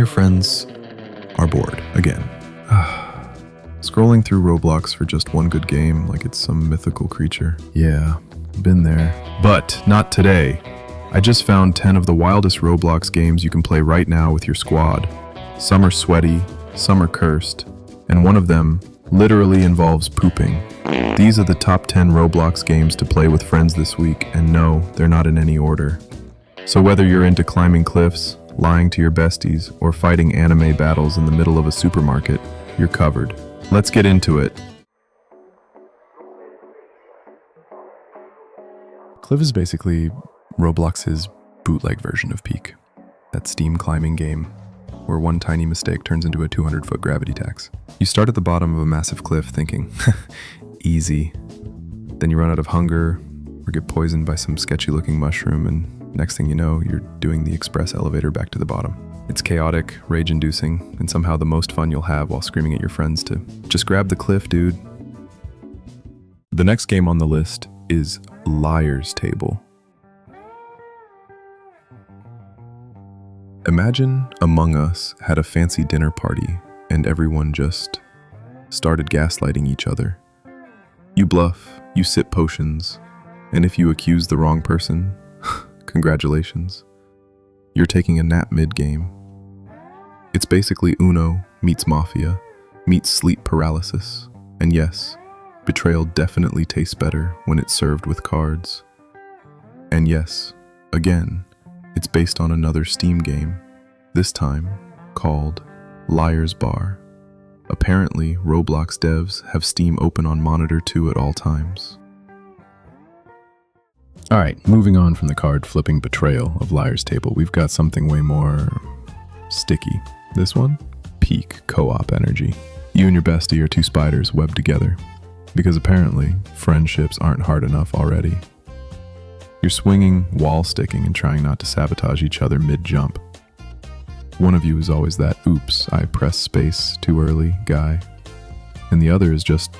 friends are bored again. Scrolling through Roblox for just one good game like it's some mythical creature. Yeah, been there. But not today. I just found 10 of the wildest Roblox games you can play right now with your squad. Some are sweaty, some are cursed, and one of them literally involves pooping. These are the top 10 Roblox games to play with friends this week, and no, they're not in any order. So whether you're into climbing cliffs, lying to your besties, or fighting anime battles in the middle of a supermarket, you're covered. Let's get into it. Cliff is basically Roblox's bootleg version of Peak, that Steam climbing game where one tiny mistake turns into a 200-foot gravity tax. You start at the bottom of a massive cliff thinking, easy. Then you run out of hunger or get poisoned by some sketchy-looking mushroom, and next thing you know, you're doing the express elevator back to the bottom. It's chaotic, rage-inducing, and somehow the most fun you'll have while screaming at your friends to just grab the cliff, dude. The next game on the list is Liar's Table. Imagine Among Us had a fancy dinner party and everyone just started gaslighting each other. You bluff, you sip potions, and if you accuse the wrong person, congratulations. You're taking a nap mid-game. It's basically Uno meets Mafia, meets sleep paralysis. And yes, betrayal definitely tastes better when it's served with cards. And yes, again, it's based on another Steam game, this time called Liar's Bar. Apparently, Roblox devs have Steam open on monitor 2 at all times. Alright, moving on from the card-flipping betrayal of Liar's Table, we've got something way more sticky. This one? Peak co-op energy. You and your bestie are two spiders webbed together, because apparently, friendships aren't hard enough already. You're swinging, wall-sticking, and trying not to sabotage each other mid-jump. One of you is always that, oops, I pressed space too early guy, and the other is just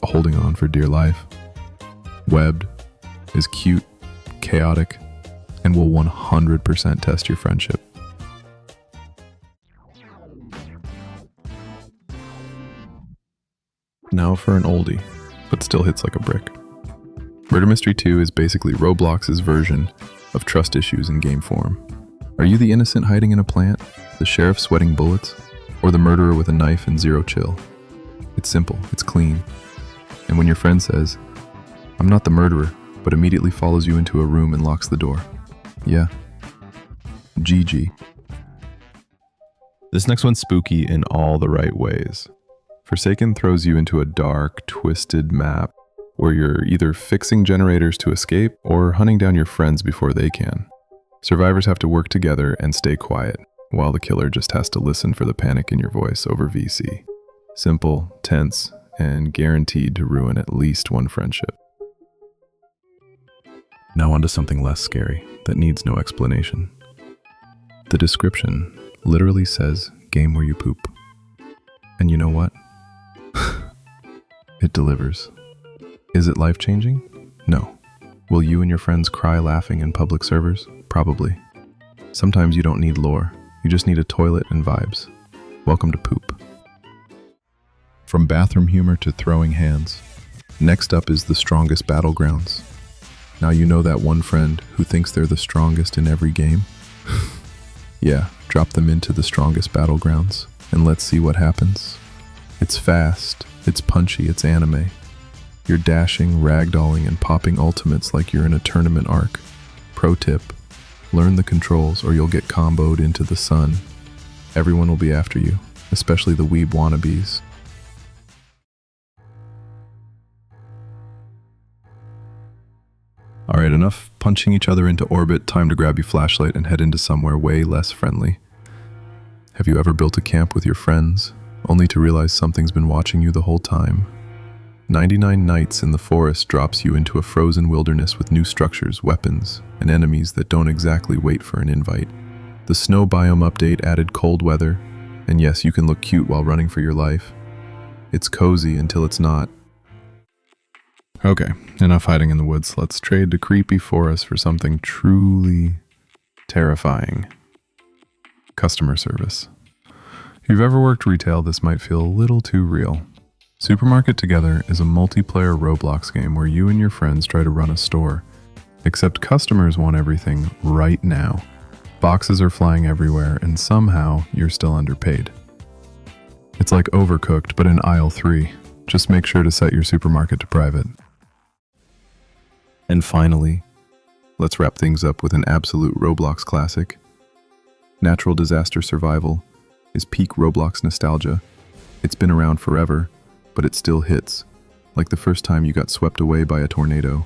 holding on for dear life. Webbed is cute, chaotic, and will 100% test your friendship. Now for an oldie, but still hits like a brick. Murder Mystery 2 is basically Roblox's version of trust issues in game form. Are you the innocent hiding in a plant, the sheriff sweating bullets, or the murderer with a knife and zero chill? It's simple, it's clean. And when your friend says, I'm not the murderer, but immediately follows you into a room and locks the door. Yeah. GG. This next one's spooky in all the right ways. Forsaken throws you into a dark, twisted map where you're either fixing generators to escape or hunting down your friends before they can. Survivors have to work together and stay quiet, while the killer just has to listen for the panic in your voice over VC. Simple, tense, and guaranteed to ruin at least one friendship. Now onto something less scary that needs no explanation. The description literally says, game where you poop. And you know what? It delivers. Is it life-changing? No. Will you and your friends cry laughing in public servers? Probably. Sometimes you don't need lore. You just need a toilet and vibes. Welcome to poop. From bathroom humor to throwing hands. Next up is the Strongest Battlegrounds. Now you know that one friend who thinks they're the strongest in every game? Yeah, drop them into the Strongest Battlegrounds and let's see what happens. It's fast, it's punchy, it's anime. You're dashing, ragdolling, and popping ultimates like you're in a tournament arc. Pro tip, learn the controls or you'll get comboed into the sun. Everyone will be after you, especially the weeb wannabes. Alright, enough punching each other into orbit, time to grab your flashlight and head into somewhere way less friendly. Have you ever built a camp with your friends, only to realize something's been watching you the whole time? 99 Nights in the Forest drops you into a frozen wilderness with new structures, weapons, and enemies that don't exactly wait for an invite. The snow biome update added cold weather, and yes, you can look cute while running for your life. It's cozy until it's not. Okay, enough hiding in the woods. Let's trade the creepy forest for something truly terrifying. Customer service. If you've ever worked retail, this might feel a little too real. Supermarket Together is a multiplayer Roblox game where you and your friends try to run a store. Except customers want everything right now. Boxes are flying everywhere, and somehow you're still underpaid. It's like Overcooked, but in aisle 3. Just make sure to set your supermarket to private. And finally, let's wrap things up with an absolute Roblox classic. Natural Disaster Survival is peak Roblox nostalgia. It's been around forever, but it still hits, like the first time you got swept away by a tornado.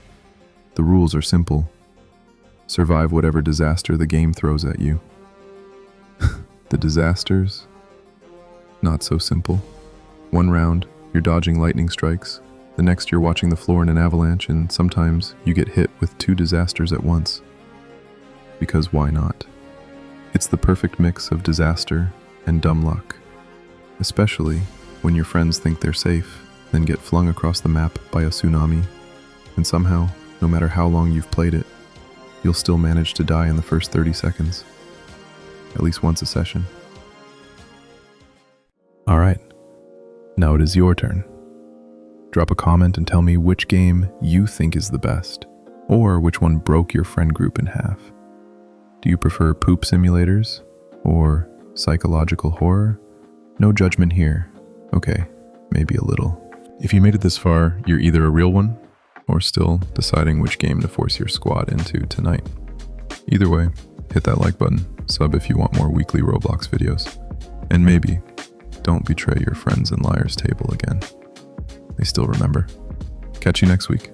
The rules are simple. Survive whatever disaster the game throws at you. The disasters? Not so simple. One round, you're dodging lightning strikes. The next, you're watching the floor in an avalanche, and sometimes you get hit with 2 disasters at once. Because why not? It's the perfect mix of disaster and dumb luck. Especially when your friends think they're safe, then get flung across the map by a tsunami, and somehow, no matter how long you've played it, you'll still manage to die in the first 30 seconds. At least once a session. Alright, now it is your turn. Drop a comment and tell me which game you think is the best, or which one broke your friend group in half. Do you prefer poop simulators, or psychological horror? No judgment here. Okay, maybe a little. If you made it this far, you're either a real one, or still deciding which game to force your squad into tonight. Either way, hit that like button, sub if you want more weekly Roblox videos, and maybe don't betray your friends in Liar's Table again. They still remember. Catch you next week.